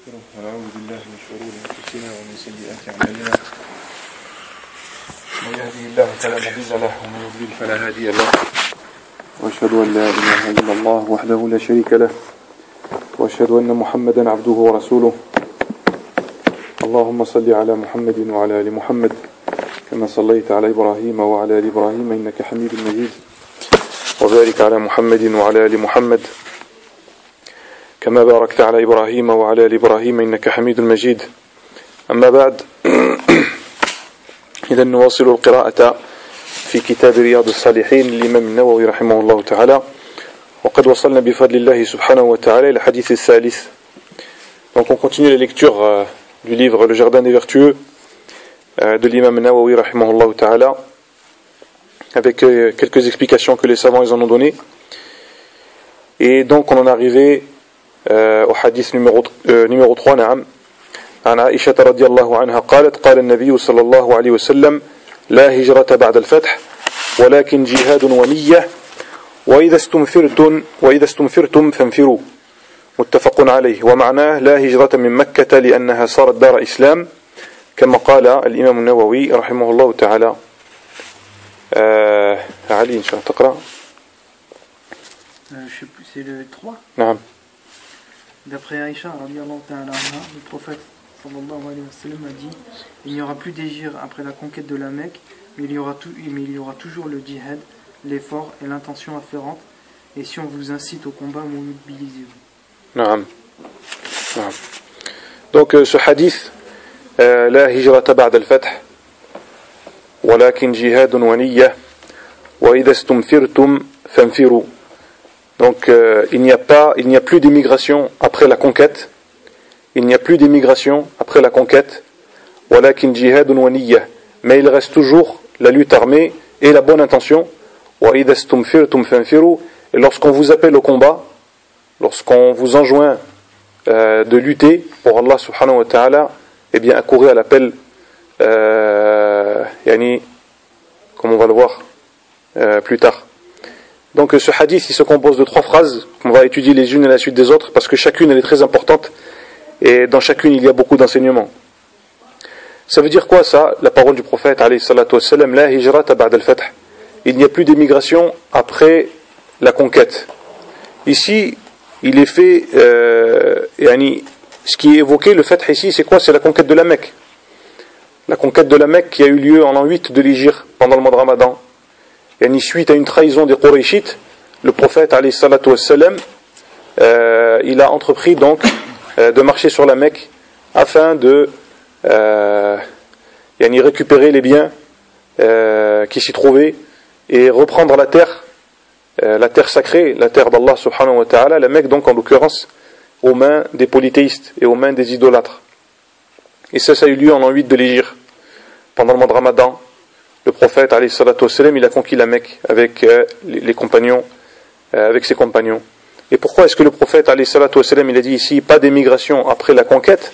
ونستغفره ونعوذ بالله من شرور أنفسنا ومن سيئات أعمالنا من يهده الله فلا مضل له ومن يضلل فلا هادي له وأشهد أن لا إله إلا الله وحده لا شريك له وأشهد أن محمدا عبده ورسوله اللهم صل على محمد وعلى آل محمد كما صليت على إبراهيم وعلى آل إبراهيم إنك حميد مجيد وبارك على محمد وعلى آل محمد كما باركت على إبراهيم وعلى آل إبراهيم إنك حميد مجيد أما بعد إذا نواصل القراءة في كتاب رياض الصالحين للإمام النووي رحمه الله تعالى وقد وصلنا بفضل الله سبحانه وتعالى إلى الحديث الثالث. Donc on continue la lecture du livre Le Jardin des Vertueux de l'imam Nawawi rahimahullah ta'ala avec quelques explications que les savants ils en ont données. Et donc on en est arrivé au hadith numéro 3 نعم عن عائشة رضي الله عنها قالت قال النبي صلى الله عليه وسلم لا هجرة بعد الفتح ولكن جهاد ونية وإذا استنفرتم فانفروا متفق عليه ومعناه لا هجرة من مكة لأنها صارت دار إسلام كما قال الإمام النووي رحمه الله تعالى. علي إن شاء الله تقرأ. C'est le 3. نعم. D'après Aïcha, le prophète sallallahu alayhi wa sallam a dit il n'y aura plus d'hégire après la conquête de la Mecque, mais il y aura toujours le djihad, l'effort et l'intention afférente, et si on vous incite au combat, mobilisez-vous. نعم. نعم. Donc ce hadith لا هجرة بعد الفتح ولكن جهاد ونية وإذا استنفرتم فانفروا. Donc il n'y a plus d'immigration après la conquête. Il n'y a plus d'immigration après la conquête. ولكن جهاد ونية. Mais il reste toujours la lutte armée et la bonne intention. وإذا استنفرتم فانفروا. Et lorsqu'on vous appelle au combat, lorsqu'on vous enjoint de lutter pour Allah subhanahu wa ta'ala, eh bien accourez à l'appel comme on va le voir plus tard. Donc ce hadith il se compose de 3 phrases qu'on va étudier les unes à la suite des autres parce que chacune elle est très importante et dans chacune il y a beaucoup d'enseignements. Ça veut dire quoi ça, la parole du prophète alayhi salatu wassalam, la hijrata ba'da al-fath. Il n'y a plus d'émigration après la conquête. Ici il est fait ce qui est évoqué, le fath ici c'est quoi? C'est la conquête de la Mecque. La conquête de la Mecque qui a eu lieu en l'an 8 de l'Hégire pendant le mois de Ramadan. Suite à une trahison des Qurayshites, le prophète alayhi salatu wassalam, il a entrepris donc de marcher sur la Mecque afin de récupérer les biens qui s'y trouvaient et reprendre la terre sacrée, la terre d'Allah subhanahu wa ta'ala, la Mecque donc en l'occurrence, aux mains des polythéistes et aux mains des idolâtres. Et ça a eu lieu en l'an 8 de l'Hégire, pendant le mois de Ramadan. Le prophète alayhi salatu wassalam, il a conquis la Mecque avec les compagnons, avec ses compagnons. Et pourquoi est-ce que le prophète alayhi salatu wassalam, il a dit ici pas d'émigration après la conquête?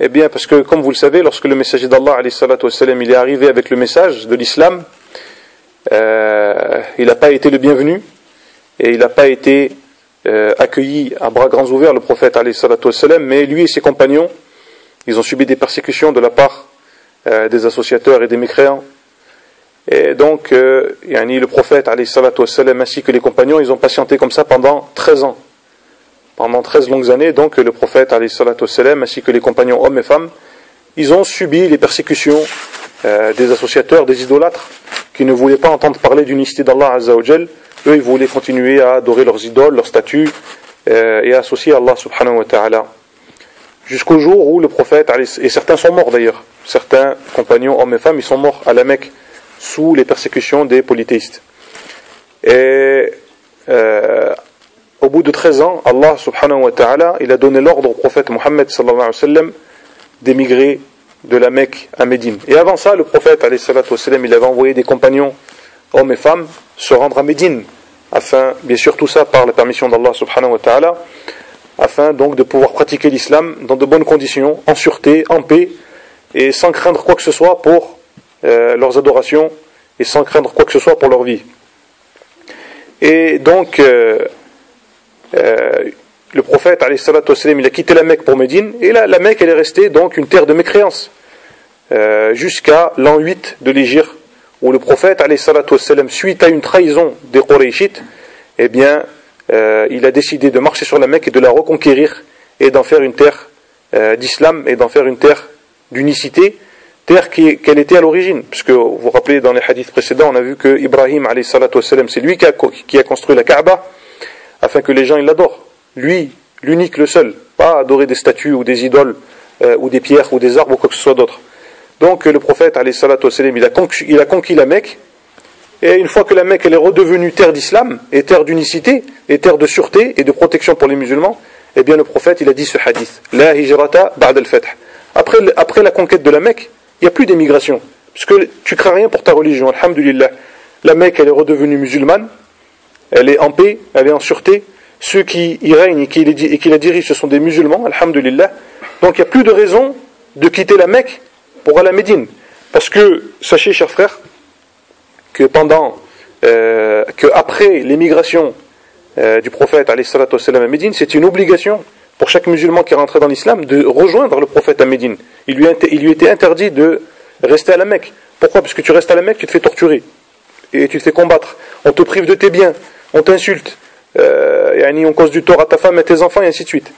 Eh bien parce que comme vous le savez, lorsque le messager d'Allah alayhi salatu wassalam, il est arrivé avec le message de l'islam, il n'a pas été le bienvenu et il n'a pas été accueilli à bras grands ouverts, le prophète alayhi salatu wassalam, mais lui et ses compagnons, ils ont subi des persécutions de la part des associateurs et des mécréants. Et donc, le prophète alayhi salatu wassalam, ainsi que les compagnons, ils ont patienté comme ça pendant 13 ans. Pendant 13 longues années, donc le prophète alayhi salatu wassalam, ainsi que les compagnons hommes et femmes, ils ont subi les persécutions des associateurs, des idolâtres, qui ne voulaient pas entendre parler d'unicité d'Allah azza wa jal. Eux, ils voulaient continuer à adorer leurs idoles, leurs statues, et à associer Allah subhanahu wa ta'ala. Jusqu'au jour où le prophète, et certains sont morts d'ailleurs, certains compagnons hommes et femmes, ils sont morts à la Mecque, sous les persécutions des polythéistes. Et au bout de 13 ans, Allah subhanahu wa ta'ala, il a donné l'ordre au prophète Mohammed sallallahu alayhi wa sallam d'émigrer de la Mecque à Médine. Et avant ça, le prophète alayhi salatu wa sallam, il avait envoyé des compagnons, hommes et femmes, se rendre à Médine, afin, bien sûr tout ça par la permission d'Allah subhanahu wa ta'ala, afin donc de pouvoir pratiquer l'islam dans de bonnes conditions, en sûreté, en paix, et sans craindre quoi que ce soit pour leurs adorations et sans craindre quoi que ce soit pour leur vie. Et donc le prophète alayhi salatu wassalam, il a quitté la Mecque pour Médine, et là, la Mecque elle est restée donc une terre de mécréance jusqu'à l'an 8 de l'Hégire, où le prophète alayhi salatu wassalam, suite à une trahison des Qurayshites, eh bien il a décidé de marcher sur la Mecque et de la reconquérir et d'en faire une terre d'islam et d'en faire une terre d'unicité, terre qu'elle était à l'origine, puisque vous vous rappelez dans les hadiths précédents, on a vu que Ibrahim alayhi salatu wassalam, c'est lui qui a construit la Kaaba afin que les gens ils l'adorent. Lui, l'unique, le seul, pas adorer des statues ou des idoles ou des pierres ou des arbres ou quoi que ce soit d'autre. Donc le prophète alayhi salatu wassalam, il a conquis la Mecque, et une fois que la Mecque elle est redevenue terre d'islam et terre d'unicité et terre de sûreté et de protection pour les musulmans, eh bien le prophète il a dit ce hadith, la hijrata ba'd al-fath. Après la conquête de la Mecque, il n'y a plus d'émigration, parce que tu crains rien pour ta religion, alhamdulillah. La Mecque elle est redevenue musulmane, elle est en paix, elle est en sûreté. Ceux qui y règnent et qui la dirigent, ce sont des musulmans, alhamdulillah. Donc il n'y a plus de raison de quitter la Mecque pour aller à Médine. Parce que, sachez, chers frères, que après l'émigration du prophète alayhi salatu wassalam à Médine, c'est une obligation pour chaque musulman qui est rentré dans l'islam de rejoindre le prophète à Médine. Il lui était interdit de rester à la Mecque. Pourquoi ? Parce que tu restes à la Mecque, tu te fais torturer et tu te fais combattre. On te prive de tes biens, on t'insulte. On cause du tort à ta femme et à tes enfants et ainsi de suite.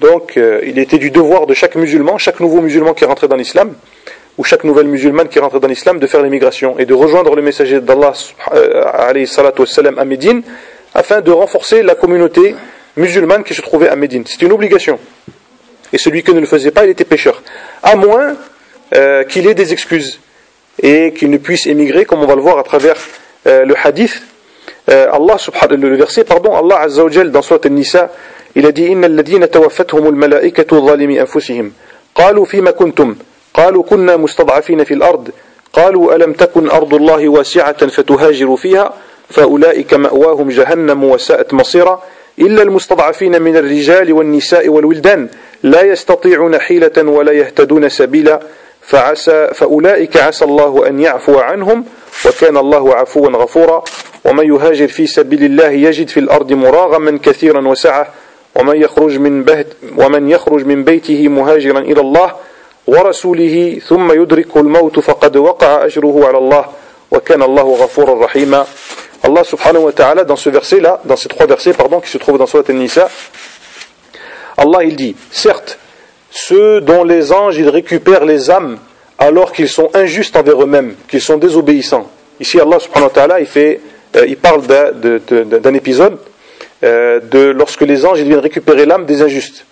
Donc il était du devoir de chaque musulman, chaque nouveau musulman qui est rentré dans l'islam ou chaque nouvelle musulmane qui est rentrée dans l'islam, de faire l'émigration et de rejoindre le messager d'Allah alayhi salatu wassalam à Médine afin de renforcer la communauté musulmane qui se trouvait à Médine. C'est une obligation. Et celui qui ne le faisait pas, il était pécheur, à moins qu'il ait des excuses et qu'il ne puisse émigrer, comme on va le voir à travers le hadith. Le verset, Allah Azza wa Jal dans Surat An-Nisa, il a dit Innal ladhina tawaffatuhum al-mala'ikatu zalimi anfusihim qalu fima kuntum qalu kunna mustad'afina fil ard qalu alam takun ardullahi wasi'atan fatuhajiru fiha faulaika ma'wahum jahannam wa sa'at masira illa al-mustad'afina min ar-rijali wan-nisa'i wal-wildan la yastati'una hilatan wa la yahtaduna sabila فأولئك عسى الله أن يعفو عنهم وكان الله عفوا غفورا ومن يهاجر في سبيل الله يجد في الأرض مراغما كثيرا وسعة ومن يخرج من بيته مهاجرا إلى الله ورسوله ثم يدركه الموت فقد وقع أجره على الله وكان الله غفورا رحيما. Allah subhanahu wa ta'ala dans ce verset là, dans ces trois versets qui se trouvent dans Surat An-Nisa, Allah il dit, certes ceux dont les anges ils récupèrent les âmes alors qu'ils sont injustes envers eux-mêmes, qu'ils sont désobéissants. Ici Allah subhanahu wa ta'ala il parle d'un épisode de lorsque les anges ils viennent récupérer l'âme des injustes.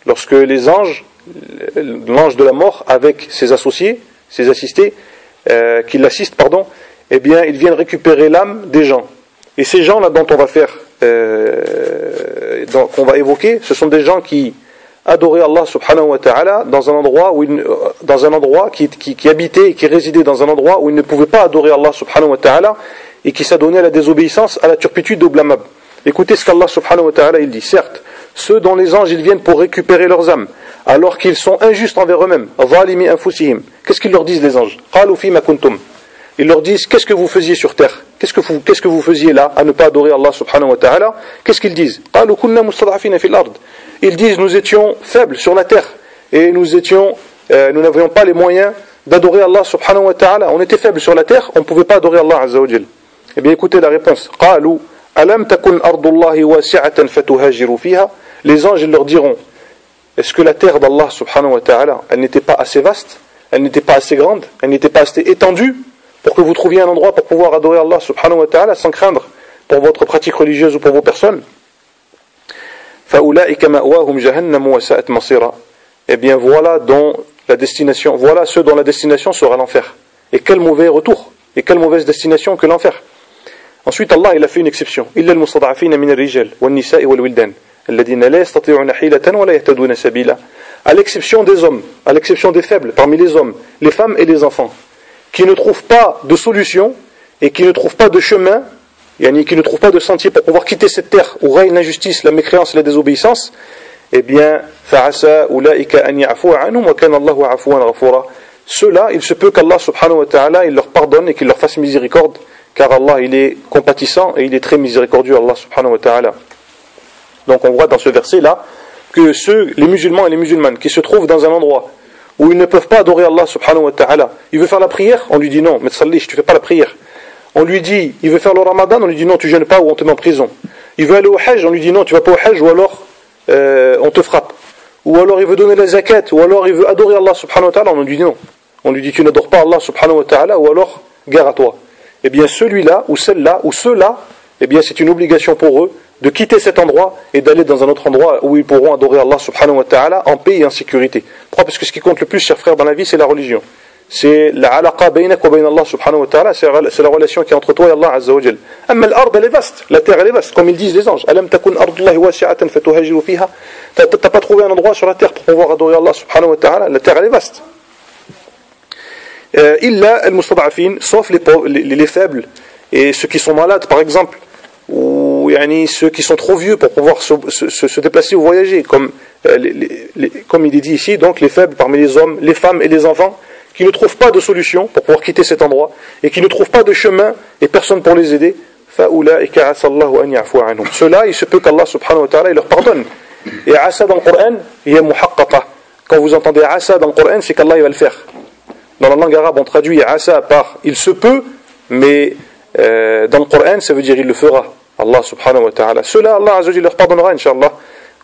Lorsque les ange de la mort avec ses associés, ses assistés, qui l'assistent, eh bien ils viennent récupérer l'âme des gens. Et ces gens-là dont on va qu'on va évoquer, ce sont des gens qui adorer Allah subhanahu wa ta'ala dans un endroit qui habitait et qui résidait dans un endroit où il ne pouvait pas adorer Allah subhanahu wa ta'ala et qui s'adonnait à la désobéissance, à la turpitude au blâmable. Écoutez ce qu'Allah subhanahu wa ta'ala il dit, certes ceux dont les anges ils viennent pour récupérer leurs âmes alors qu'ils sont injustes envers eux-mêmes, zalimi anfusihim, qu'est-ce qu'ils leur disent les anges? Qalu fima kuntum, ils leur disent qu'est-ce que vous faisiez sur terre, qu'est-ce que vous faisiez là à ne pas adorer Allah subhanahu wa ta'ala? Qu'est-ce qu'ils disent? Qalu kunna mustad'afina fil ard, ils disent nous étions faibles sur la terre et nous n'avions pas les moyens d'adorer Allah subhanahu wa ta'ala, on était faibles sur la terre, on ne pouvait pas adorer Allah azza wa jal. Eh bien écoutez la réponse, qalu alam takun ardullahi wasi'atan fatuhajiru fiha, les anges ils leur diront est-ce que la terre d'Allah subhanahu wa ta'ala elle n'était pas assez vaste, elle n'était pas assez grande, elle n'était pas assez étendue pour que vous trouviez un endroit pour pouvoir adorer Allah subhanahu wa ta'ala sans craindre pour votre pratique religieuse ou pour vos personnes? فَأُولَٰئِكَ مَأْوَاهُمْ جَهَنَّمُ وَسَاءَتْ مَصِيرًا, eh bien voilà ceux dont la destination sera l'enfer. Et quel mauvais retour, et quelle mauvaise destination que l'enfer. Ensuite Allah il a fait une exception, إِلَّا الْمُسْتَضْعَفِينَ مِنَ الرِّجَالِ وَالنِّسَاءِ وَالْوِلْدَانِ الَّذِينَ لَا يَسْتَطِيعُونَ حِيلَةً وَلَا يَهْتَدُونَ سَبِيلًا, à l'exception des hommes, à l'exception des faibles parmi les hommes, les femmes et les enfants, qui ne trouvent pas de solution et qui ne trouvent pas de chemin, qui ne trouvent pas de sentier pour pouvoir quitter cette terre où règne l'injustice, la mécréance et la désobéissance, eh bien, فَعَسَى أُولَٰئِكَ أَنْ يَعْفُوَ عَنْهُمْ وَكَانَ اللَّهُ عَفُوًا غَفُورًا. Ceux-là, il se peut qu'Allah subhanahu wa ta'ala il leur pardonne et qu'il leur fasse miséricorde, car Allah il est compatissant et il est très miséricordieux, Allah subhanahu wa ta'ala. Donc on voit dans ce verset-là que les musulmans et les musulmanes qui se trouvent dans un endroit où ils ne peuvent pas adorer Allah subhanahu wa ta'ala, il veut faire la prière, on lui dit non, mais tu fais pas la prière. On lui dit, il veut faire le ramadan, on lui dit non, tu jeûnes pas ou on te met en prison. Il veut aller au hajj, on lui dit non, tu vas pas au hajj ou alors on te frappe. Ou alors il veut donner la zakat, ou alors il veut adorer Allah subhanahu wa ta'ala, on lui dit non. On lui dit tu n'adores pas Allah subhanahu wa ta'ala ou alors gare à toi. Eh bien celui-là ou celle-là ou ceux-là, eh bien c'est une obligation pour eux de quitter cet endroit et d'aller dans un autre endroit où ils pourront adorer Allah subhanahu wa ta'ala en paix et en sécurité. Pourquoi? Parce que ce qui compte le plus, chers frères, dans la vie, c'est la religion. C'est la alaqa baynak wa bayna Allah subhanahu wa ta'ala, c'est la relation qui est entre toi et Allah azza wa jal. Amma al-ard, elle est vaste, la terre elle est vaste, comme ils disent les anges. Alam takun ardullahi wasi'atan fatuhajiru fiha. T'as pas trouvé un endroit sur la terre pour pouvoir adorer Allah subhanahu wa ta'ala, la terre elle est vaste. Illa al-mustad'afin, sauf les faibles et ceux qui sont malades par exemple, ou ceux qui sont trop vieux pour pouvoir se déplacer ou voyager, comme il est dit ici, donc les faibles parmi les hommes, les femmes et les enfants, qui ne trouvent pas de solution pour pouvoir quitter cet endroit, et qui ne trouvent pas de chemin et personne pour les aider. Ceux-là, il se peut qu'Allah subhanahu wa ta'ala il leur pardonne. Et asa dans le Coran, il y a muhaqqata. Quand vous entendez asa dans le Coran, c'est qu'Allah il va le faire. Dans la langue arabe, on traduit asa par il se peut, mais dans le Coran, ça veut dire il le fera. Allah subhanahu wa ta'ala. Ceux-là, Allah azza wa jalla leur pardonnera, inshallah.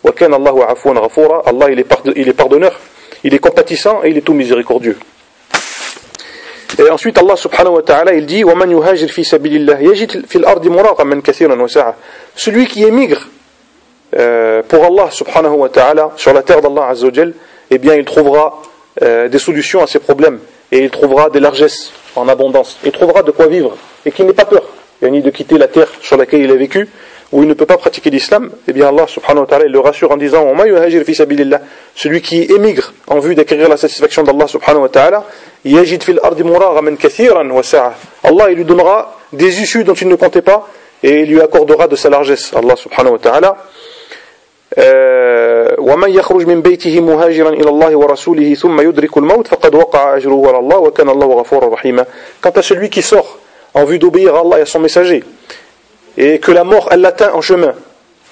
Wa kana Allahu afwan ghafura. Allah, il est pardonneur, il est compatissant et il est tout miséricordieux. Et ensuite, Allah subhanahu wa ta'ala, il dit وَمَنْ يُهَاجِرْ فِي سَبِيلِ اللَّهِ يَجِدْ فِي الْأَرْضِ مُرَاغَمًا كَثِيرًا وَسَعًا. Celui qui émigre pour Allah subhanahu wa ta'ala sur la terre d'Allah azza wa jalla, eh bien, il trouvera des solutions à ses problèmes et il trouvera des largesses en abondance. Il trouvera de quoi vivre et qu'il n'ait pas peur ni de quitter la terre sur laquelle il a vécu, où il ne peut pas pratiquer l'islam. Eh bien, Allah subhanahu wa ta'ala il le rassure en disant وَمَنْ يُهَاجِرْ فِي سَبِيلِ اللَّهِ, celui qui émigre en vue d'acquérir la satisfaction d'Allah subhanahu wa ta'ala, يَجِدْ فِي الْأَرْضِ مُرَاغَمًا كَثِيرًا وَسَعًا. Allah il lui donnera des issues dont il ne comptait pas et il lui accordera de sa largesse. Allah subhanahu wa ta'ala وَمَنْ يَخْرُجْ مِنْ بَيْتِهِ مُهَاجِرًا إِلَى اللَّهِ وَرَسُولِهِ ثُمَّ يُدْرِكُ الْمَوْتَ فَقَدْ وَقَعَ أَجْرُهُ عَلَى اللَّهِ وَكَانَ اللَّهُ غَفُورًا رَحِيمًا. Quant à celui qui sort en vue d'obéir à Allah et à son messager, et que la mort elle l'atteint en chemin,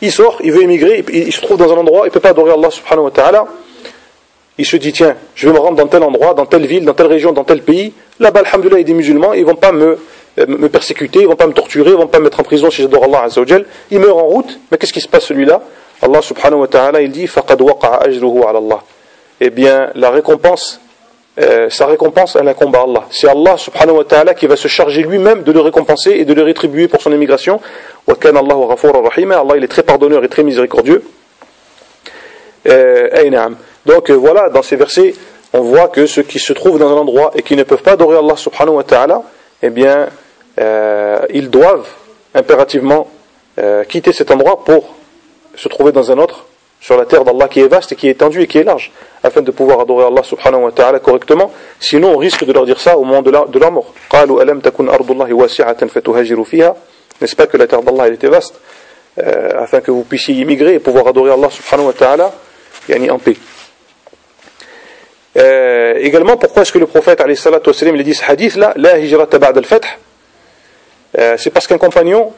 il sort, il veut émigrer, il se trouve dans un endroit, il ne peut pas adorer Allah subhanahu wa ta'ala, il se dit tiens, je vais me rendre dans tel endroit, dans telle ville, dans telle région, dans tel pays, là-bas alhamdoulilah il y a des musulmans, ils ne vont pas me persécuter, ils ne vont pas me torturer, ils ne vont pas me mettre en prison si j'adore Allah azza wa jal. Il meurt en route, mais qu'est-ce qui se passe celui-là? Allah subhanahu wa ta'ala il dit faqad waqa'a ajruhu ala Allah. Eh bien la récompense, sa récompense elle incombe à Allah. C'est Allah subhanahu wa ta'ala qui va se charger lui-même de le récompenser et de le rétribuer pour son émigration. Wa kana Allahu ghafuran rahima. Allah il est très pardonneur et très miséricordieux. Donc voilà, dans ces versets on voit que ceux qui se trouvent dans un endroit et qui ne peuvent pas adorer Allah subhanahu wa ta'ala, eh bien ils doivent impérativement quitter cet endroit pour se trouver dans un autre, sur la terre d'Allah qui est vaste et qui est étendue et qui est large, afin de pouvoir adorer Allah subhanahu wa ta'ala correctement. Sinon on risque de leur dire ça au moment de leur mort. قالوا ألم تكن أرض الله واسعة فتهاجروا فيها. N'est-ce pas que la terre d'Allah elle était vaste, afin que vous puissiez immigrer et pouvoir adorer Allah subhanahu wa ta'ala en paix. Également, pourquoi est-ce que le prophète alayhi salatu wa sallam il a dit ce hadith là, la hijrata ba'da al-fath? C'est parce qu'un compagnon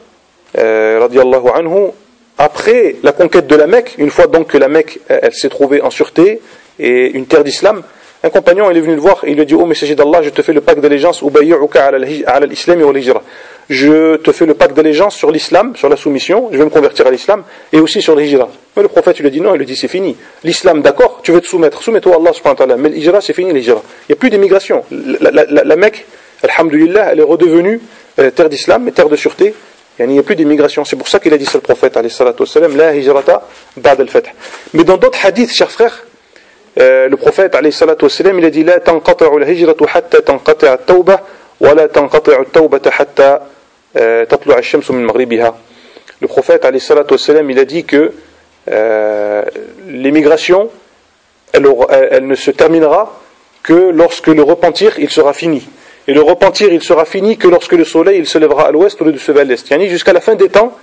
radiyallahu anhu, après la conquête de la Mecque, une fois donc que la Mecque elle s'est trouvée en sûreté et une terre d'islam, un compagnon il est venu le voir et il lui a dit: oh messager d'Allah, je te fais le pacte d'allégeance, ubayyi'uka ala al-islam wa al-hijra. Je te fais le pacte d'allégeance sur l'islam, sur la soumission, je vais me convertir à l'islam, et aussi sur l'hijra. Mais le prophète il lui a dit non, il lui a dit c'est fini. L'islam d'accord, tu veux te soumettre, soumets-toi à Allah subhanahu wa ta'ala, mais l'hijra c'est fini l'hijra. Il n'y a plus d'immigration. La Mecque, alhamdulillah, elle est redevenue terre d'islam et terre de sûreté. Il n'y a plus d'immigration. C'est pour ça qu'il a dit ça le prophète alayhi salatu wassalam, la hijrata ba'd al-fath. Mais dans d'autres hadiths, chers frères, le prophète alayhi salatu wassalam, il a dit la tanqata'u al-hijratu hatta tanqata'a at-tawbah wa la tanqata'u at-tawbata hatta tatlu'a ash-shamsu min maghribiha. Le prophète alayhi salatu wassalam, il a dit que l'émigration elle ne se terminera que lorsque le repentir il sera fini. Et le repentir, il sera fini que lorsque le soleil il se lèvera à l'ouest au lieu de se lever à l'est. Yani jusqu'à la fin des temps,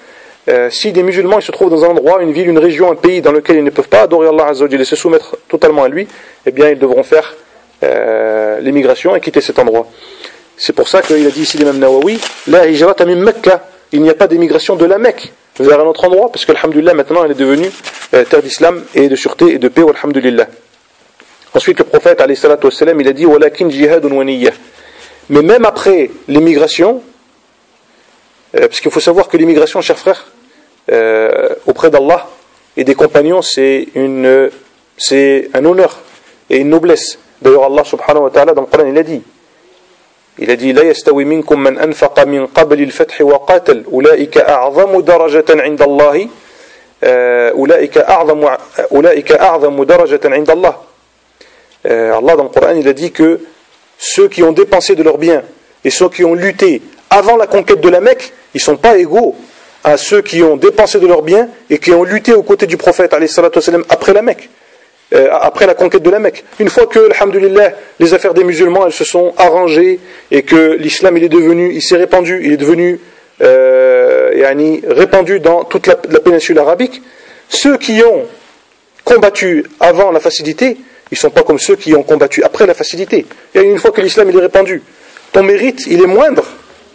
si des musulmans ils se trouvent dans un endroit, une ville, une région, un pays dans lequel ils ne peuvent pas adorer Allah Azza wa Jalla et se soumettre totalement à lui, eh bien ils devront faire l'émigration et quitter cet endroit. C'est pour ça qu'il a dit ici l'imam Nawawi, la hijrata min Mecca, il n'y a pas d'émigration de la Mecque vers un autre endroit, parce que alhamdulillah maintenant elle est devenue terre d'islam et de sûreté et de paix, alhamdulillah. Ensuite le prophète alayhi salatu wassalam, il a dit walakin jihadun wa niyyah. Mais même après l'émigration, parce qu'il faut savoir que l'émigration, chers frères, auprès d'Allah et des compagnons, c'est un honneur et une noblesse. D'ailleurs Allah subhanahu wa ta'ala dans le Coran il a dit لا يستوي منكم من أنفق من قبل الفتح وقاتل أولئك أعظم درجة عند الله أولئك أعظم درجة عند الله. Allah dans le Coran il a dit que ceux qui ont dépensé de leurs biens et ceux qui ont lutté avant la conquête de la Mecque, ils ne sont pas égaux à ceux qui ont dépensé de leurs biens et qui ont lutté aux côtés du prophète alayhi salatu wassalam, après la Mecque. Après la conquête de la Mecque. Une fois que, alhamdulillah, les affaires des musulmans, elles se sont arrangées et que l'islam, il s'est répandu, il est devenu répandu dans toute la péninsule arabique, ceux qui ont combattu avant la facilité, ils ne sont pas comme ceux qui ont combattu après la facilité. Et une fois que l'islam, il est répandu, ton mérite, il est moindre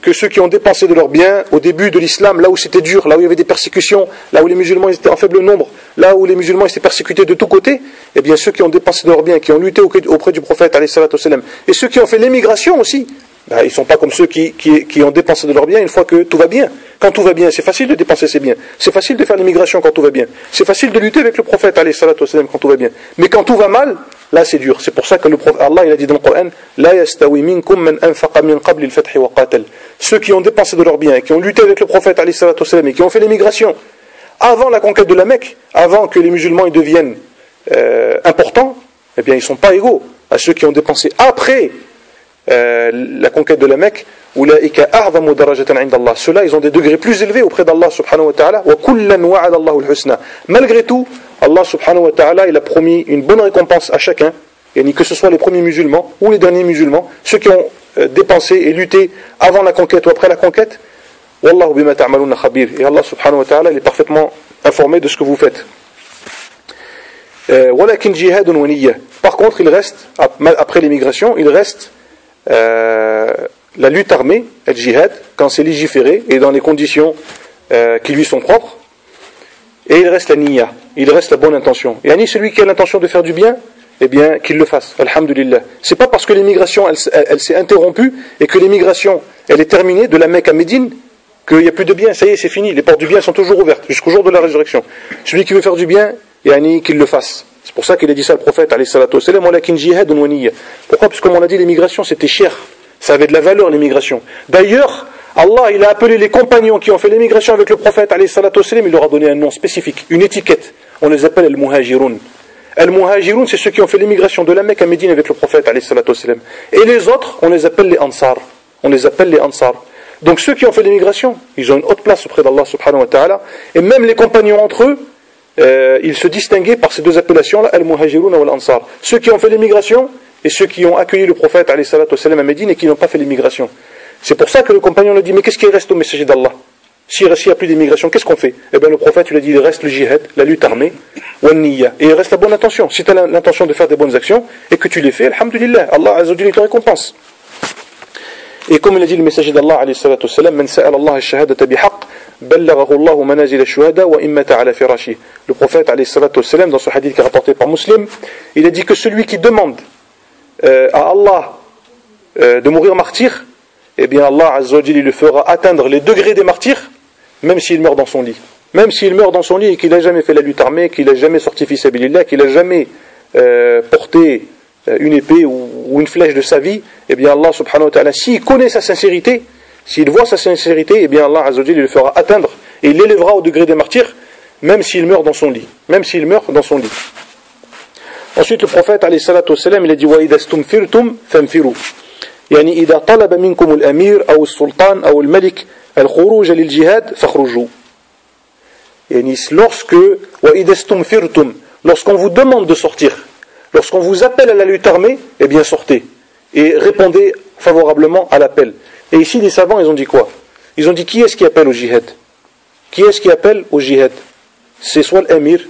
que ceux qui ont dépensé de leurs biens au début de l'islam, là où c'était dur, là où il y avait des persécutions, là où les musulmans étaient en faible nombre, là où les musulmans étaient persécutés de tous côtés, eh bien ceux qui ont dépensé de leurs biens, qui ont lutté auprès du prophète, alayhi salatu wassalam, et ceux qui ont fait l'émigration aussi, ils ne sont pas comme ceux qui ont dépensé de leurs biens une fois que tout va bien. Quand tout va bien, c'est facile de dépenser ses biens, c'est facile de faire l'émigration quand tout va bien, c'est facile de lutter avec le prophète, alayhi salatu wassalam, quand tout va bien. Mais quand tout va mal, là c'est dur. C'est pour ça que Allah il a dit dans le Coran La yastawi minkum man anfaqa min qabli al-fath wa qatal. Ceux qui ont dépensé de leurs biens, qui ont lutté avec le prophète alayhi salatu wassalam, et qui ont fait l'émigration avant la conquête de la Mecque, avant que les musulmans ils deviennent importants, eh bien ils ne sont pas égaux à ceux qui ont dépensé après la conquête de la Mecque. Ulaika a'zamu darajatan 'inda Allah. Ceux-là, ils ont des degrés plus élevés auprès d'Allah subhanahu wa ta'ala. Wa kullan wa'ada Allahu al-husna. Malgré tout, Allah subhanahu wa ta'ala, il a promis une bonne récompense à chacun, et que ce soit les premiers musulmans ou les derniers musulmans, ceux qui ont dépensé et lutté avant la conquête ou après la conquête. Wallahu bima ta'maluna khabir. Et Allah subhanahu wa ta'ala, il est parfaitement informé de ce que vous faites. Walakin jihadun wa niyyah. Par contre, il reste, après l'émigration, il reste la lutte armée, le jihad, quand c'est légiféré et dans les conditions qui lui sont propres. Et il reste la niyya, il reste la bonne intention. Et celui qui a l'intention de faire du bien, eh bien qu'il le fasse, alhamdulillah. C'est pas parce que l'émigration elle s'est interrompue et que l'émigration elle est terminée de la Mecque à Médine qu'il n'y a plus de bien, ça y est, c'est fini, les portes du bien sont toujours ouvertes jusqu'au jour de la résurrection. Celui qui veut faire du bien, qu'il le fasse. C'est pour ça qu'il a dit ça le prophète alayhi salatu wassalam, walakin jihadun wa niyya. Pourquoi? Parce que comme on a dit, l'émigration c'était cher, ça avait de la valeur l'émigration. D'ailleurs, Allah il a appelé les compagnons qui ont fait l'émigration avec le prophète alayhi salatu wassalam, il leur a donné un nom spécifique, une étiquette. On les appelle al-muhajirun. Al-muhajirun, c'est ceux qui ont fait l'émigration de la Mecque à Médine avec le prophète alayhi salatu wassalam. Et les autres, on les appelle les ansar. On les appelle les ansar. Donc ceux qui ont fait l'émigration, ils ont une haute place auprès d'Allah subhanahu wa ta'ala. Et même les compagnons entre eux, ils se distinguaient par ces deux appellations-là, al-muhajirun ou al-ansar. Ceux qui ont fait l'émigration et ceux qui ont accueilli le prophète alayhi salatu wassalam à Médine et qui n'ont pas fait l'émigration. C'est pour ça que le compagnon lui dit, mais qu'est-ce qui reste au messager d'Allah? S'il n'y a plus d'immigration, qu'est-ce qu'on fait? Eh bien le prophète lui a dit, il reste le jihad, la lutte armée, wa niyya, et il reste la bonne intention. Si tu as l'intention de faire des bonnes actions et que tu les fais, alhamdulillah, Allah azza wa jalla te récompense. Et comme il a dit le messager d'Allah alayhi salatu wassalam, man sa'ala Allah ash-shahadata bihaq, ballaghahu Allah manazil ash-shuhada wa immata ala firashi. Le prophète alayhi salatu wassalam, dans ce hadith qui est rapporté par Muslim, il a dit que celui qui demande à Allah de mourir martyr, eh bien Allah azza wa jalla le fera atteindre les degrés des martyrs, même s'il meurt dans son lit. Même s'il meurt dans son lit et qu'il n'a jamais fait la lutte armée, qu'il n'a jamais sorti fi sabilillah, qu'il n'a jamais porté une épée ou une flèche de sa vie, eh bien Allah subhanahu wa ta'ala, s'il connaît sa sincérité, s'il voit sa sincérité, eh bien Allah azza wa jalla le fera atteindre et il l'élèvera au degré des martyrs, même s'il meurt dans son lit. Même s'il meurt dans son lit. Ensuite le prophète alayhi salatu wassalam, il a dit wa idha stumfirtum famfiru. يعني إذا طلب منكم الأمير أو السلطان أو الملك الخروج للجهاد فاخرجوا. يعني lorsqu'on vous demande de sortir, lorsqu'on vous appelle à la lutte armée, eh bien sortez et répondez favorablement à l'appel. Et ici les savants ils ont dit quoi? Ils ont dit qui est-ce qui appelle au jihad? Qui est-ce qui appelle au jihad? C'est soit l'émir,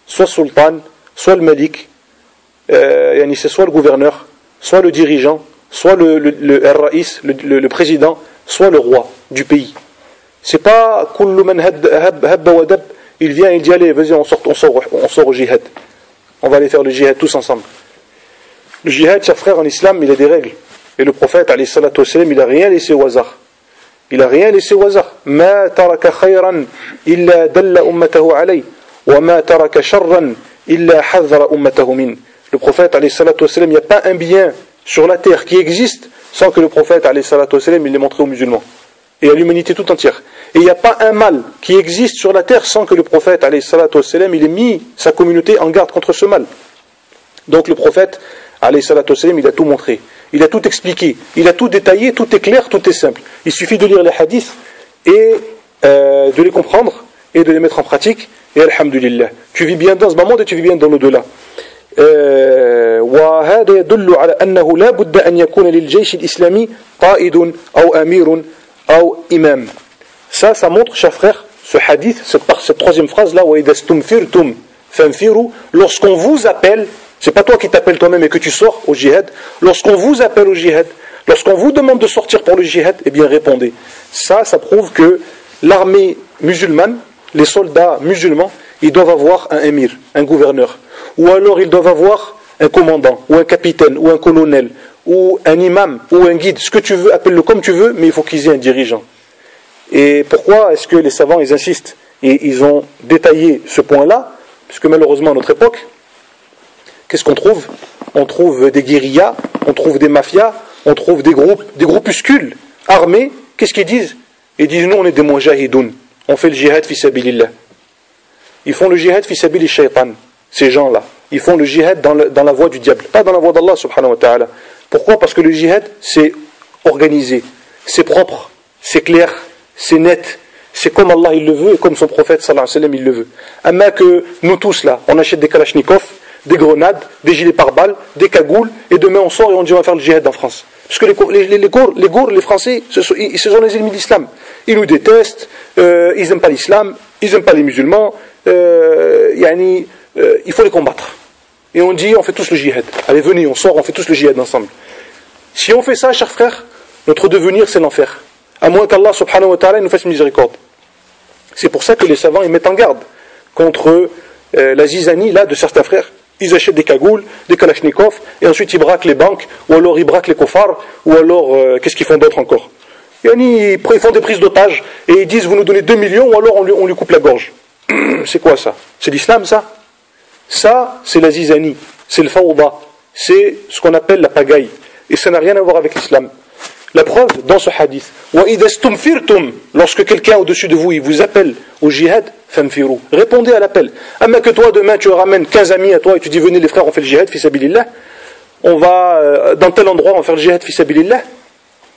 soit le sultan, soit le malik, c'est soit le gouverneur, soit le dirigeant, soit le raïs, le président, soit le roi du pays. C'est pas kullu man habba wa dab. Il vient, il dit allez, vas-y, on sort au jihad. On va aller faire le jihad tous ensemble. Le jihad, chers frères, en islam, il a des règles. Et le prophète, alayhi salatu wassalam, il n'a rien laissé au hasard. Il n'a rien laissé au hasard. Ma taraka khayran illa dalla ummatahu alayh. Wa ma taraka sharran illa hadhara ummatahu min. Le prophète, alayhi salatu wassalam, il n'y a pas un bien sur la terre qui existe sans que le prophète, alayhi salatu wassalam, il l'ait montré aux musulmans. Et à l'humanité tout entière. Et il n'y a pas un mal qui existe sur la terre sans que le prophète, alayhi salatu wassalam, il ait mis sa communauté en garde contre ce mal. Donc le prophète, alayhi salatu wassalam, il a tout montré. Il a tout expliqué, il a tout détaillé, tout est clair, tout est simple. Il suffit de lire les hadiths et de les comprendre et de les mettre en pratique. Et alhamdulillah, tu vis bien dans ce monde et tu vis bien dans l'au-delà. وهذا يدل على أنه لا بد أن يكون للجيش الإسلامي قائد أو أمير أو إمام. Ça montre, chers frères, ce hadith, cette troisième phrase là, وإذا استنفرتم فانفروا, lorsqu'on vous appelle. C'est pas toi qui t'appelles toi-même et que tu sors au jihad. Lorsqu'on vous appelle au jihad, lorsqu'on vous demande de sortir pour le jihad, eh bien répondez. Ça prouve que l'armée musulmane, les soldats musulmans, ils doivent avoir un émir, un gouverneur. Ou alors ils doivent avoir un commandant, ou un capitaine, ou un colonel, ou un imam, ou un guide. Ce que tu veux, appelle-le comme tu veux, mais il faut qu'ils aient un dirigeant. Et pourquoi est-ce que les savants, ils insistent et ils ont détaillé ce point-là? Parce que malheureusement, à notre époque, qu'est-ce qu'on trouve? On trouve des guérillas, on trouve des mafias, on trouve des groupuscules armés. Qu'est-ce qu'ils disent? Ils disent, nous on est des mujahidoun, on fait le jihad fi sabilillah. Ils font le jihad fi sabili shaytan, ces gens-là. Ils font le jihad dans la voie du diable, pas dans la voie d'Allah subhanahu wa ta'ala. Pourquoi? Parce que le jihad, c'est organisé, c'est propre, c'est clair, c'est net. C'est comme Allah il le veut et comme son prophète sallallahu alayhi wa sallam il le veut. Amma que nous tous là, on achète des kalachnikovs, des grenades, des gilets pare-balles, des cagoules, et demain on sort et on dit on va faire le djihad en France. Parce que les Français, ce sont les ennemis de l'islam. Ils nous détestent, ils n'aiment pas l'islam, ils n'aiment pas les musulmans, il faut les combattre. Et on dit on fait tous le djihad. Allez venez, on sort, on fait tous le djihad ensemble. Si on fait ça, chers frères, notre devenir c'est l'enfer. À moins qu'Allah subhanahu wa ta'ala nous fasse miséricorde. C'est pour ça que les savants ils mettent en garde contre la zizanie là de certains frères. Ils achètent des cagoules, des kalachnikovs, et ensuite ils braquent les banques, ou alors ils braquent les kofars, ou alors, qu'est-ce qu'ils font d'autre encore? Ils font des prises d'otages, et ils disent, vous nous donnez 2 millions, ou alors on lui coupe la gorge. C'est quoi ça? C'est l'islam ça? Ça, c'est la zizanie, c'est le fawda, c'est ce qu'on appelle la pagaille, et ça n'a rien à voir avec l'islam. La preuve, dans ce hadith, lorsque quelqu'un au-dessus de vous, il vous appelle au jihad, fanfiru, répondez à l'appel. Mais que toi, demain, tu ramènes 15 amis à toi et tu dis, venez les frères, on fait le jihad, fi sabilillah. On va, dans tel endroit, on va faire le jihad, fi sabilillah.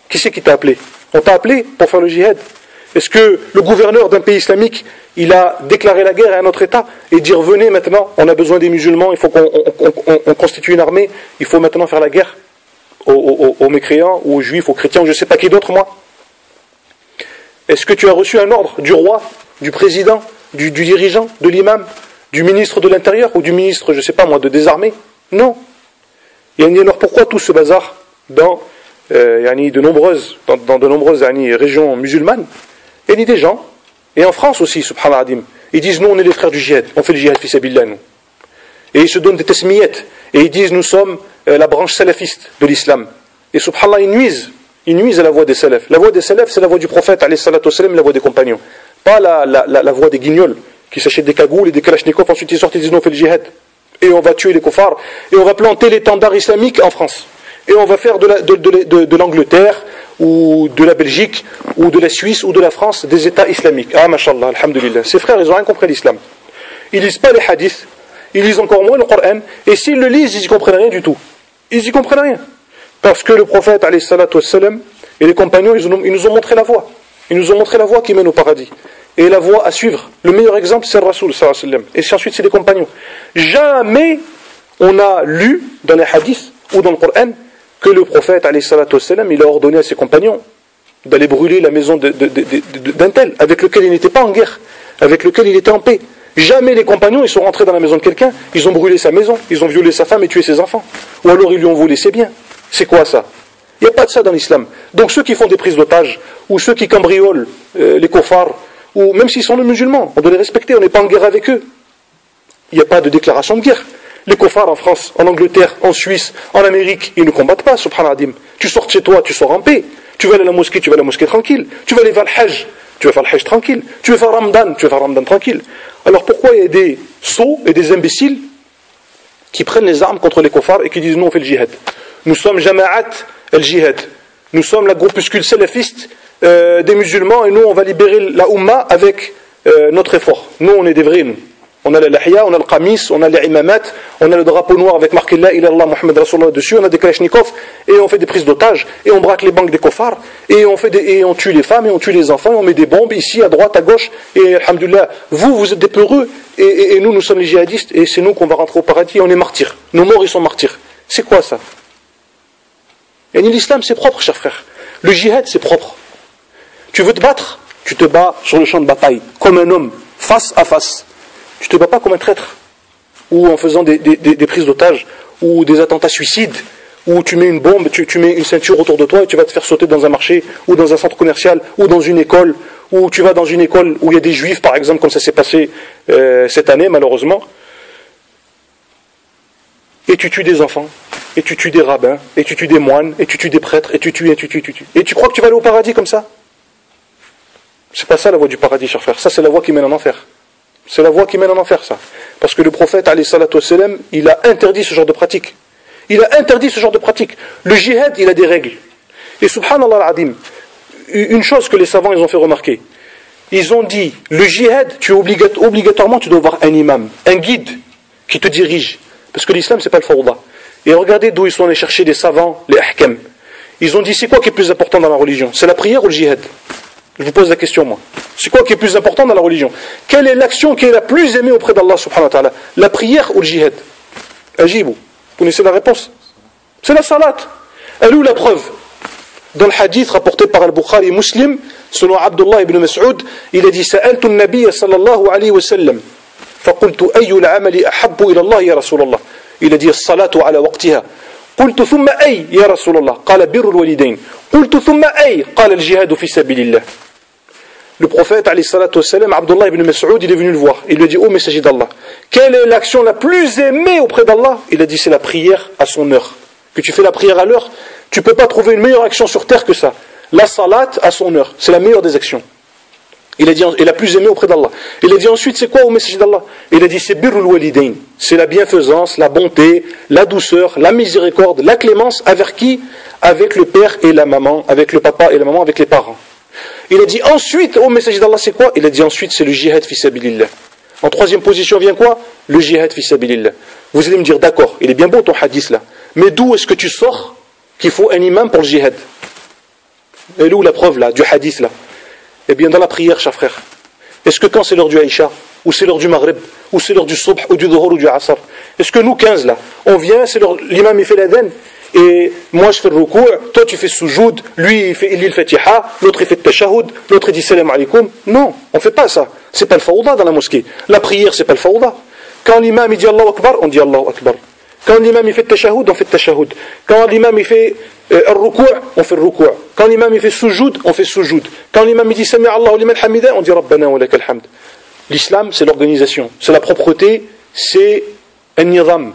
Qui c'est qui t'a appelé? On t'a appelé pour faire le jihad. Est-ce que le gouverneur d'un pays islamique, il a déclaré la guerre à un autre État et dire, venez maintenant, on a besoin des musulmans, il faut qu'on constitue une armée, il faut maintenant faire la guerre aux mécréants, ou aux juifs, aux chrétiens, ou je ne sais pas qui d'autre, moi? Est-ce que tu as reçu un ordre du roi, du président, du dirigeant, de l'imam, du ministre de l'Intérieur, ou du ministre, je ne sais pas moi, des armées? Non. Et alors pourquoi tout ce bazar dans de nombreuses régions musulmanes? Il y a des gens, et en France aussi, subhanallah adim, ils disent, nous on est les frères du djihad, on fait le djihad fi sabilillah, nous. Et ils se donnent des tasmiyettes, et ils disent, nous sommes la branche salafiste de l'islam. Et subhanallah, ils nuisent à la voix des salafs. La voix des salafs, c'est la voix du prophète, alayhi salatu wassalam, la voix des compagnons. Pas la voix des guignols, qui s'achètent des cagoules et des kalachnikovs, ensuite ils sortent et disent, nous on fait le djihad. Et on va tuer les kofars, et on va planter l'étendard islamique en France. Et on va faire de l'Angleterre, ou de la Belgique, ou de la Suisse, ou de la France, des États islamiques. Ah, mashallah, alhamdulillah. Ces frères, ils n'ont rien compris l'islam. Ils lisent pas les hadiths, ils lisent encore moins le Coran, et s'ils le lisent, ils n'y comprennent rien du tout. Ils n'y comprennent rien. Parce que le prophète, alayhi salatu wassalam, et les compagnons, ils nous ont montré la voie. Ils nous ont montré la voie qui mène au paradis. Et la voie à suivre. Le meilleur exemple, c'est le Rasoul, sallallahu alayhi wa sallam. Et ensuite, c'est les compagnons. Jamais on a lu dans les hadiths ou dans le Coran que le prophète, alayhi salatu wassalam, il a ordonné à ses compagnons d'aller brûler la maison d'un tel, avec lequel il n'était pas en guerre, avec lequel il était en paix. Jamais les compagnons, ils sont rentrés dans la maison de quelqu'un, ils ont brûlé sa maison, ils ont violé sa femme et tué ses enfants. Ou alors ils lui ont volé ses biens. C'est quoi ça? Il n'y a pas de ça dans l'islam. Donc ceux qui font des prises d'otages, ou ceux qui cambriolent les kofars, ou même s'ils sont les musulmans, on doit les respecter, on n'est pas en guerre avec eux. Il n'y a pas de déclaration de guerre. Les kofars en France, en Angleterre, en Suisse, en Amérique, ils ne combattent pas, subhanallah. Tu sors de chez toi, tu sors en paix. Tu vas aller à la mosquée, tu vas à la mosquée tranquille. Tu vas aller faire le hajj, tu vas faire le hajj tranquille. Tu vas faire Ramadan, tu vas faire Ramadan tranquille. Alors pourquoi il y a des sots et des imbéciles qui prennent les armes contre les kofars et qui disent nous on fait le djihad. Nous sommes Jama'at al-Jihad. Nous sommes la groupuscule salafiste des musulmans et nous on va libérer la Ummah avec notre effort. Nous on est des vrais, nous. On a la lahya, on a le qamis, on a les imamat, on a le drapeau noir avec marqué la ilaha illallah Muhammad Rasulullah dessus, on a des kalachnikovs et on fait des prises d'otages et on braque les banques des kofars et on tue les femmes et on tue les enfants et on met des bombes ici à droite à gauche et alhamdoulilah, vous êtes des peureux et nous sommes les djihadistes et c'est nous qu'on va rentrer au paradis et on est martyrs. Nos morts ils sont martyrs. C'est quoi ça? Et l'islam c'est propre, cher frère. Le djihad c'est propre. Tu veux te battre? Tu te bats sur le champ de bataille comme un homme, face à face. Tu ne te bats pas comme un traître, ou en faisant des prises d'otages, ou des attentats suicides, ou tu mets une bombe, tu mets une ceinture autour de toi et tu vas te faire sauter dans un marché, ou dans un centre commercial, ou dans une école, ou tu vas dans une école où il y a des juifs, par exemple, comme ça s'est passé cette année, malheureusement, et tu tues des enfants, et tu tues des rabbins, et tu tues des moines, et tu tues des prêtres, et tu tues. Et tu crois que tu vas aller au paradis comme ça? C'est pas ça la voie du paradis, cher frère, ça c'est la voie qui mène en enfer. C'est la voie qui mène en enfer, ça. Parce que le prophète, alayhi salatu wassalam, il a interdit ce genre de pratique. Il a interdit ce genre de pratique. Le djihad, il a des règles. Et subhanallah al-adim, une chose que les savants ils ont fait remarquer, ils ont dit, le djihad, obligatoirement, tu dois avoir un imam, un guide qui te dirige. Parce que l'islam, c'est pas le fawda. Et regardez d'où ils sont allés chercher les savants, les ahkam. Ils ont dit, c'est quoi qui est plus important dans la religion? C'est la prière ou le djihad? Je vous pose la question, moi. C'est quoi qui est plus important dans la religion? Quelle est l'action qui est la plus aimée auprès d'Allah subhanahu wa ta'ala? La prière ou le djihad? Ajibou. Vous connaissez la réponse? C'est la salat. Elle est où la preuve? Dans le hadith rapporté par Al-Bukhari et Muslim, selon Abdullah ibn Mas'ud, il a dit سألت النبي صلى الله عليه وسلم فقلت أي العمل أحب إلى الله يا رسول الله. Il a dit الصلاة على وقتها. قلت ثم أي يا رسول الله. قال بر الوالدين. قلت ثم أي. قال الجهاد في سبيل الله. Le prophète, alayhi salatu wassalam, Abdullah ibn Mas'ud, il est venu le voir. Il lui a dit, ô messager d'Allah, quelle est l'action la plus aimée auprès d'Allah? Il a dit, c'est la prière à son heure. Que tu fais la prière à l'heure, tu ne peux pas trouver une meilleure action sur terre que ça. La salat à son heure, c'est la meilleure des actions. Il a dit, et la plus aimée auprès d'Allah. Il a dit ensuite, c'est quoi, ô messager d'Allah? Il a dit, c'est birrul walidain. C'est la bienfaisance, la bonté, la douceur, la miséricorde, la clémence, avec qui? Avec le père et la maman, avec le papa et la maman, avec les parents. Il a dit ensuite, ô messager d'Allah, c'est quoi? Il a dit ensuite, c'est le jihad fi sabilillah. En troisième position vient quoi? Le jihad fi sabilillah. Vous allez me dire, d'accord, il est bien beau ton hadith là, mais d'où est-ce que tu sors qu'il faut un imam pour le jihad? Et où la preuve là, du hadith là? Eh bien dans la prière, cher frère. Est-ce que quand c'est l'heure du Aïcha, ou c'est l'heure du Maghrib, ou c'est l'heure du Subh, ou du Dhuhr, ou du Asr, est-ce que nous 15 là, on vient, c'est l'imam il fait l'adhan, et moi je fais le rukou', toi tu fais sujoud, lui il lit le fatiha, l'autre il fait le tashahhud, l'autre il dit salam alaikum. Non, on ne fait pas ça. C'est pas le fawda dans la mosquée. La prière c'est pas le fawda. Quand l'imam il dit Allahu Akbar, on dit Allahu Akbar. Quand l'imam il fait le tashahhud, on fait le tashahhud. Quand l'imam il fait le rukou', on fait le rukou'. Quand l'imam il fait sujoud, on fait sujoud. Quand l'imam il dit Sami Allahu liman hamida, on dit Rabbana wa lakal hamd. L'islam c'est l'organisation, c'est la propreté, c'est un nizam.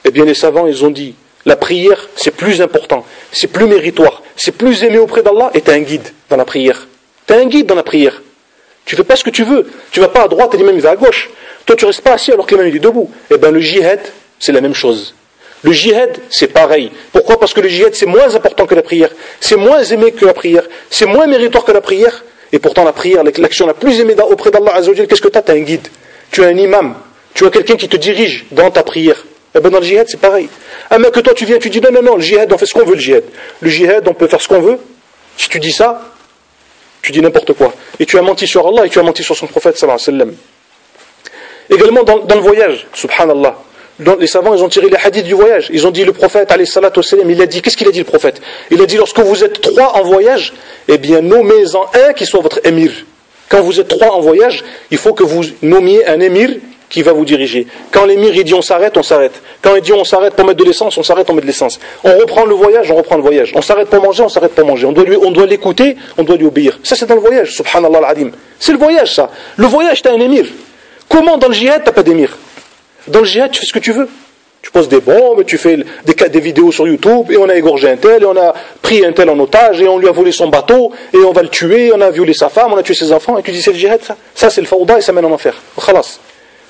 Eh bien les savants ils ont dit, la prière, c'est plus important, c'est plus méritoire, c'est plus aimé auprès d'Allah et tu as un guide dans la prière. Tu as un guide dans la prière. Tu ne fais pas ce que tu veux. Tu ne vas pas à droite et l'imam il va à gauche. Toi tu ne restes pas assis alors que l'imam il est debout. Eh bien le djihad, c'est la même chose. Le djihad, c'est pareil. Pourquoi? Parce que le djihad, c'est moins important que la prière. C'est moins aimé que la prière. C'est moins méritoire que la prière. Et pourtant la prière, l'action la plus aimée auprès d'Allah Azza wa Jal, qu'est-ce que tu as? Tu as un guide. Tu as un imam. Tu as quelqu'un qui te dirige dans ta prière. Eh bien dans le djihad c'est pareil. Ah mais que toi tu viens, tu dis non, le djihad on fait ce qu'on veut le djihad. Le djihad on peut faire ce qu'on veut. Si tu dis ça, tu dis n'importe quoi. Et tu as menti sur Allah et tu as menti sur son prophète sallallahu alayhi wa sallam. Également dans le voyage, subhanallah, les savants ils ont tiré les hadiths du voyage. Ils ont dit le prophète alayhi salatu wassalam, il a dit, qu'est-ce qu'il a dit le prophète? Il a dit lorsque vous êtes 3 en voyage, eh bien nommez-en un qui soit votre émir. Quand vous êtes 3 en voyage, il faut que vous nommiez un émir qui va vous diriger. Quand l'émir il dit on s'arrête, on s'arrête. Quand il dit on s'arrête pour mettre de l'essence, on s'arrête, on met de l'essence. On reprend le voyage, on reprend le voyage. On s'arrête pour manger, on s'arrête pour manger. On doit l'écouter, on doit lui obéir. Ça c'est dans le voyage, subhanallah al-adim. C'est le voyage ça. Le voyage t'as un émir. Comment dans le djihad t'as pas d'émir? Dans le djihad tu fais ce que tu veux. Tu poses des bombes, tu fais des vidéos sur YouTube, et on a égorgé un tel, et on a pris un tel en otage, et on lui a volé son bateau, et on va le tuer, on a violé sa femme, on a tué ses enfants, et tu dis c'est le djihad ça? Ça c'est le fawda et ça mène en enfer. Khalas.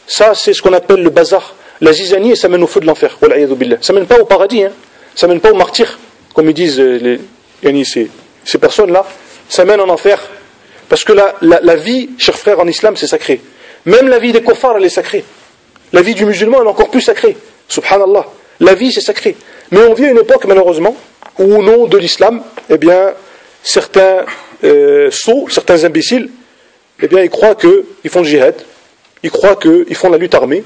Ça c'est ce qu'on appelle le bazar, la zizanie, et ça mène au feu de l'enfer. Ça mène pas au paradis, hein. Ça mène pas au martyr, comme ils disent ces personnes-là. Ça mène en enfer. Parce que la vie, chers frères, en islam, c'est sacré. Même la vie des kuffars, elle est sacrée. La vie du musulman, elle est encore plus sacrée. Subhanallah. La vie, c'est sacré. Mais on vit à une époque, malheureusement, où au nom de l'islam, eh bien, certains sots, certains imbéciles, eh bien, ils croient qu'ils font le djihad. Ils croient qu'ils font la lutte armée.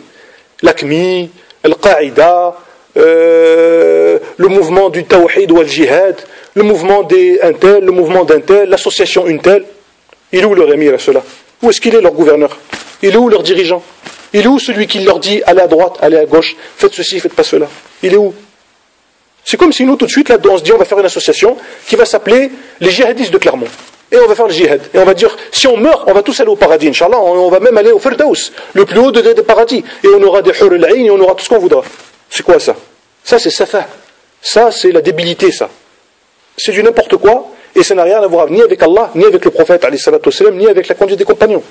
L'Aqmi, Al-Qaïda, le mouvement du Tawhid ou Al-Jihad, le mouvement des un tel, le mouvement d'un tel, l'association une telle. Il est où leur émir à cela? Où est-ce qu'il est leur gouverneur? Il est où leur dirigeant? Il est où celui qui leur dit allez à droite, allez à gauche, faites ceci, faites pas cela? Il est où? C'est comme si nous tout de suite là on se dit on va faire une association qui va s'appeler les djihadistes de Clermont. Et on va faire le djihad. Et on va dire si on meurt, on va tous aller au paradis, Inch'Allah, on va même aller au Firdaus, le plus haut degré des paradis. Et on aura des hur al-ayn et on aura tout ce qu'on voudra. C'est quoi ça? Ça c'est safa. Ça c'est la débilité ça. C'est du n'importe quoi. Et ça n'a rien à voir ni avec Allah, ni avec le prophète, ni avec la conduite des compagnons.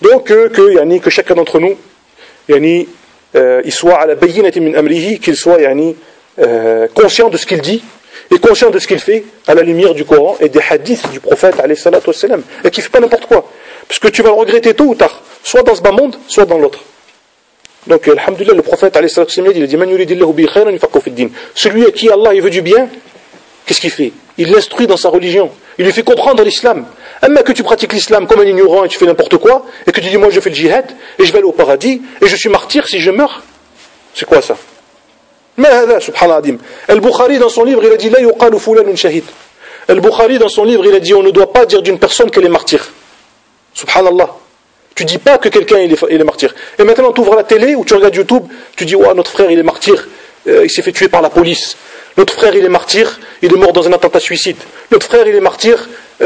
Donc, que chacun d'entre nous, il soit à la bayyinati min amrihi, qu'il soit conscient de ce qu'il dit, et conscient de ce qu'il fait, à la lumière du Coran et des hadiths du prophète, et qu'il ne fait pas n'importe quoi. Parce que tu vas le regretter tôt ou tard, soit dans ce bas monde, soit dans l'autre. Donc, alhamdulillah, le prophète, il a dit, Man yuridillahu bi khayran yufaqihu fid din. Celui à qui Allah il veut du bien, qu'est-ce qu'il fait? Il l'instruit dans sa religion. Il lui fait comprendre l'islam. Même que tu pratiques l'islam comme un ignorant et tu fais n'importe quoi, et que tu dis moi je fais le djihad, et je vais aller au paradis, et je suis martyr si je meurs. C'est quoi ça? Mais subhanallah. Al-Bukhari dans son livre il a dit La yuqalu fulanun shahid. Al-Bukhari dans son livre il a dit on ne doit pas dire d'une personne qu'elle est martyr. Subhanallah. Tu dis pas que quelqu'un il est martyr. Et maintenant tu ouvres la télé ou tu regardes YouTube, tu dis ouais, notre frère il est martyr, il s'est fait tuer par la police. Notre frère il est martyr, il est mort dans un attentat suicide. Notre frère il est martyr, il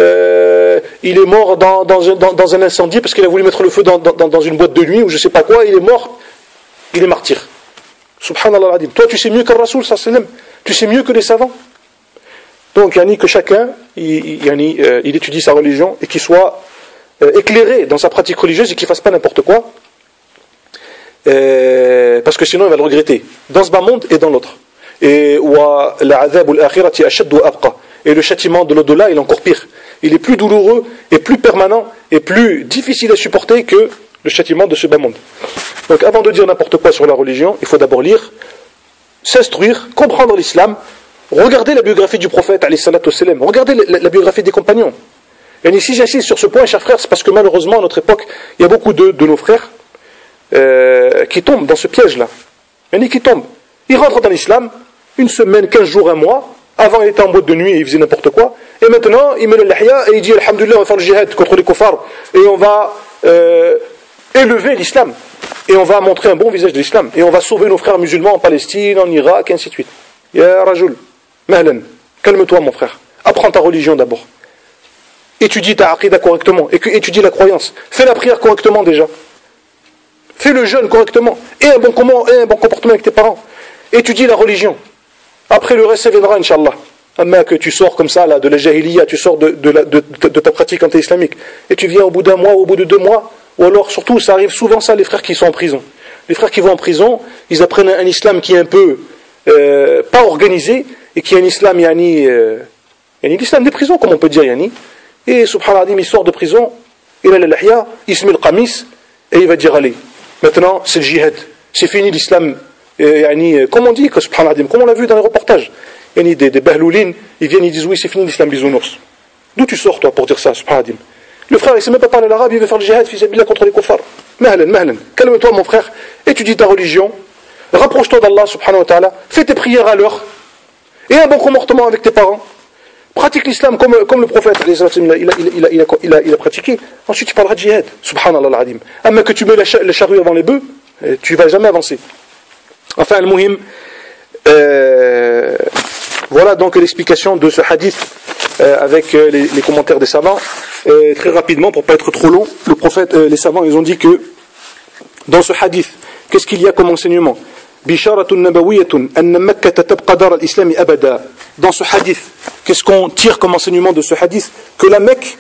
est mort dans un incendie parce qu'il a voulu mettre le feu dans une boîte de nuit ou je sais pas quoi, il est mort, il est martyr. Subhanallah al-Adim. Toi tu sais mieux que le Rasoul sallam, tu sais mieux que les savants. Donc que chacun il étudie sa religion et qu'il soit éclairé dans sa pratique religieuse et qu'il ne fasse pas n'importe quoi, parce que sinon il va le regretter dans ce bas monde et dans l'autre. Et le châtiment de l'au-delà il est encore pire, il est plus douloureux et plus permanent et plus difficile à supporter que le châtiment de ce bas monde. Donc avant de dire n'importe quoi sur la religion, il faut d'abord lire, s'instruire, comprendre l'islam, regarder la biographie du prophète regardez la biographie des compagnons. Et si j'insiste sur ce point, chers frères, c'est parce que malheureusement à notre époque il y a beaucoup de nos frères qui tombent dans ce piège là. Qui tombent, ils rentrent dans l'islam une semaine, 15 jours, un mois. Avant il était en boîte de nuit et il faisait n'importe quoi, et maintenant il met le lahya et il dit alhamdulillah on va faire le djihad contre les kuffars et on va élever l'islam et on va montrer un bon visage de l'islam et on va sauver nos frères musulmans en Palestine, en Irak et ainsi de suite. Ya Rajul, Mahlan, calme-toi mon frère, apprends ta religion d'abord, étudie ta aqida correctement, étudie la croyance, fais la prière correctement déjà, fais le jeûne correctement et un bon comportement avec tes parents, étudie la religion. Après le reste ça viendra Inch'Allah. Que tu sors comme ça là, de la jahiliya, tu sors de ta pratique anti-islamique et tu viens au bout d'un mois, au bout de 2 mois, ou alors surtout ça arrive souvent ça, les frères qui sont en prison. Les frères qui vont en prison, ils apprennent un islam qui est un peu pas organisé et qui est un islam l'islam des prisons comme on peut dire et subhanallah il sort de prison, il a la lahya, il se met le qamis et il va dire allez, maintenant c'est le jihad, c'est fini l'islam. Comme on dit, comme on l'a vu dans les reportages, des bahloulines, ils viennent, ils disent oui, c'est fini l'islam bisounours. D'où tu sors toi pour dire ça, subhanallah? Le frère, il ne sait même pas parler l'arabe, il veut faire le djihad, fisabilillah contre les kuffars. Mahlan, calme-toi mon frère, étudie ta religion, rapproche-toi d'Allah, subhanahu wa ta'ala, fais tes prières à l'heure, et un bon comportement avec tes parents. Pratique l'islam comme le prophète, il a pratiqué. Ensuite, tu parleras de djihad, subhanallah al-adim. Que tu mets le charrue avant les bœufs, Tu ne vas jamais avancer. Enfin, al-muhim, voilà donc l'explication de ce hadith avec les commentaires des savants. Très rapidement, pour ne pas être trop long, le prophète, les savants, ils ont dit que dans ce hadith, qu'est-ce qu'il y a comme enseignement? Bisharatun nabawiyatun anna Makkah tabqa dar al-islam abada. Dans ce hadith, qu'est-ce qu'on tire comme enseignement de ce hadith? Que la Mecque,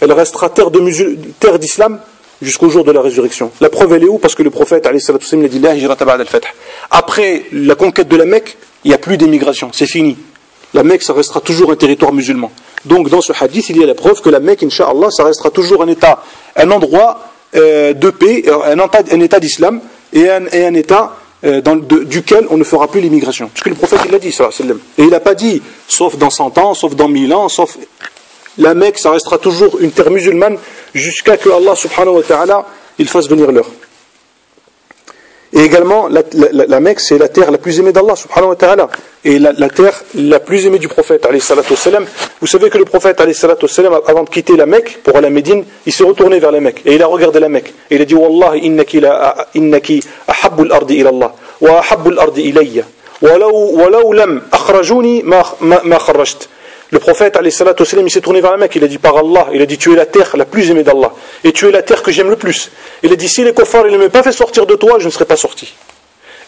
elle restera terre d'islam jusqu'au jour de la résurrection. La preuve, elle est où? Parce que le prophète, alayhi salatu wassalam, il a dit la hijrata ba'da al-fath. Après la conquête de la Mecque, il n'y a plus d'émigration, c'est fini. La Mecque, ça restera toujours un territoire musulman. Donc, dans ce hadith, il y a la preuve que la Mecque, Inch'Allah, ça restera toujours un endroit de paix, un état d'islam et un état duquel on ne fera plus l'immigration. Parce que le prophète, il l'a dit, sallallahu alayhi wa sallam. Et il n'a pas dit, sauf dans 100 ans, sauf dans 1000 ans, sauf... La Mecque, ça restera toujours une terre musulmane jusqu'à que Allah subhanahu wa ta'ala il fasse venir l'heure. Et également, la Mecque, c'est la terre la plus aimée d'Allah subhanahu wa ta'ala. Et la terre la plus aimée du prophète, alayhi salatu wassalam. Vous savez que le prophète, alayhi salatu wassalam, avant de quitter la Mecque pour aller à Médine, il s'est retourné vers la Mecque. Et il a regardé la Mecque. Et il a dit, Wallahi, innaki ahabbu al-ardi ila Allah, wa ahabbu al-ardi ilayya. Walau lam akhrajuni ma kharrajt. Le prophète, alayhi salatu wassalam, il s'est tourné vers la Mecque. Il a dit, par Allah, il a dit, tu es la terre la plus aimée d'Allah. Et tu es la terre que j'aime le plus. Il a dit, si les kuffars, ils ne m'ont pas fait sortir de toi, je ne serais pas sorti.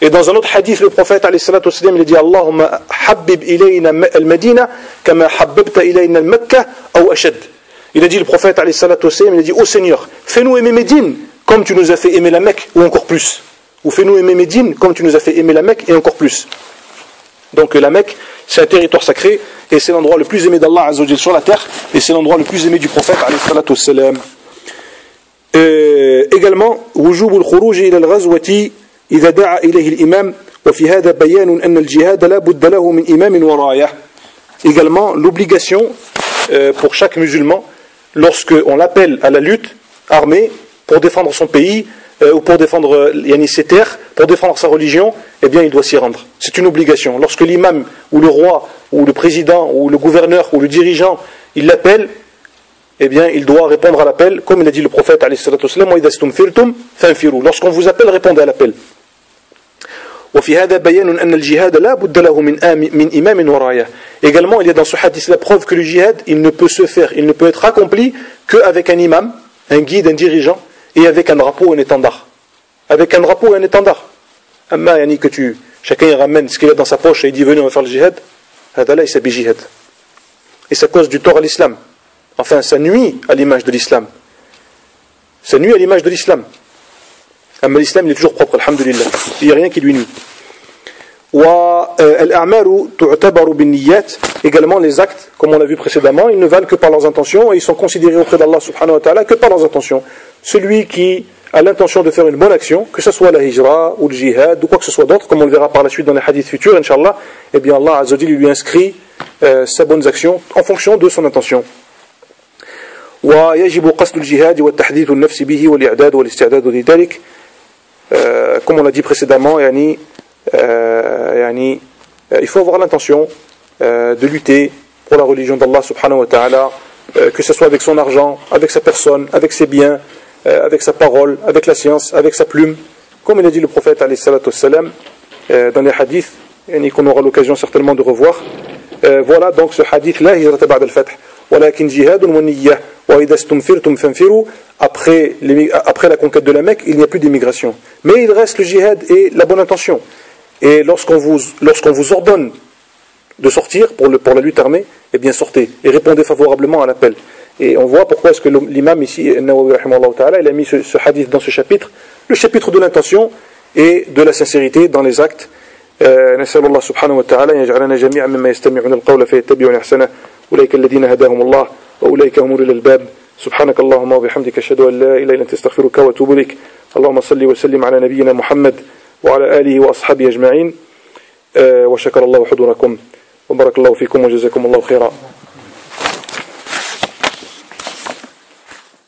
Et dans un autre hadith, le prophète, alayhi salatu wassalam, il a dit, Allahumma habib ilayna al-Madina, kama habbabta ilayna al-Makkah, ou ashad. Il a dit, le prophète, alayhi salatu wassalam, il a dit, ô Seigneur, fais-nous aimer Médine, comme tu nous as fait aimer la Mecque, ou encore plus. Ou fais-nous aimer Médine, comme tu nous as fait aimer la Mecque, et encore plus. Donc la Mecque, c'est un territoire sacré, et c'est l'endroit le plus aimé d'Allah Azza wa Jalla sur la terre, et c'est l'endroit le plus aimé du prophète alayhi salatu wassalam. Également, wujub al-khuruj ila al-ghazwati idha da'a ilayhi al-imam, wa fi hadha bayan anna al-jihad la budda lahu min imam wa rayah. Également, l'obligation pour chaque musulman, lorsqu'on l'appelle à la lutte armée pour défendre son pays, ou pour défendre ses terres, pour défendre sa religion, eh bien il doit s'y rendre. C'est une obligation. Lorsque l'imam, ou le roi, ou le président, ou le gouverneur, ou le dirigeant, il l'appelle, eh bien il doit répondre à l'appel, comme il a dit le prophète, alayhi salatu wassalam, wa idha stumfirtum fanfiru. Lorsqu'on vous appelle, répondez à l'appel. Également, il y a dans ce hadith la preuve que le jihad, il ne peut se faire, il ne peut être accompli qu'avec un imam, un guide, un dirigeant, et avec un drapeau et un étendard. Avec un drapeau et un étendard. Amma, yani que chacun il ramène ce qu'il a dans sa poche et il dit venez on va faire le jihad. Hadala il s'habille jihad. Et ça cause du tort à l'islam. Enfin, ça nuit à l'image de l'islam. Ça nuit à l'image de l'islam. Amma l'islam il est toujours propre, alhamdulillah. Il n'y a rien qui lui nuit. Également les actes, comme on l'a vu précédemment, ils ne valent que par leurs intentions et ils sont considérés auprès d'Allah subhanahu wa ta'ala que par leurs intentions. Celui qui a l'intention de faire une bonne action, que ce soit la hijra ou le jihad ou quoi que ce soit d'autre, comme on le verra par la suite dans les hadiths futurs, Inch'Allah, eh bien Allah Azza wa Jalla lui inscrit ses bonnes actions en fonction de son intention. ويجب قصد الجهاد والتحديث النفس به والإعداد والاستعداد لذلك. Comme on l'a dit précédemment, il faut avoir l'intention de lutter pour la religion d'Allah subhanahu wa ta'ala, que ce soit avec son argent, avec sa personne, avec ses biens, avec sa parole, avec la science, avec sa plume, comme il a dit le prophète alayhi salatu wassalam dans les hadiths qu'on aura l'occasion certainement de revoir. Voilà donc ce hadith la hijrata ba'da al-fath walakin jihadun wa niyyah wa idha stumfirtum fanfiru. Après la conquête de la Mecque, il n'y a plus d'immigration. Mais il reste le jihad et la bonne intention. Et lorsqu'on vous ordonne de sortir pour la lutte armée, eh bien sortez et répondez favorablement à l'appel. Et on voit pourquoi est-ce que l'imam ici, An-Nawawi rahimahullah ta'ala, il a mis ce hadith dans ce chapitre, le chapitre de l'intention et de la sincérité dans les actes. نسأل الله سبحانه وتعالى أن يجعلنا جميعا مما يستمعون القول فيتبعون أحسنه أولئك الذين هداهم الله وأولئك هم أولو الألباب سبحانك اللهم وبحمدك أشهد أن لا إله إلا أنت أستغفرك وأتوب إليك اللهم صل وسلم على نبينا محمد وعلى آله وأصحابه أجمعين وشكر الله حضوركم وبارك الله فيكم وجزاكم الله خيرا.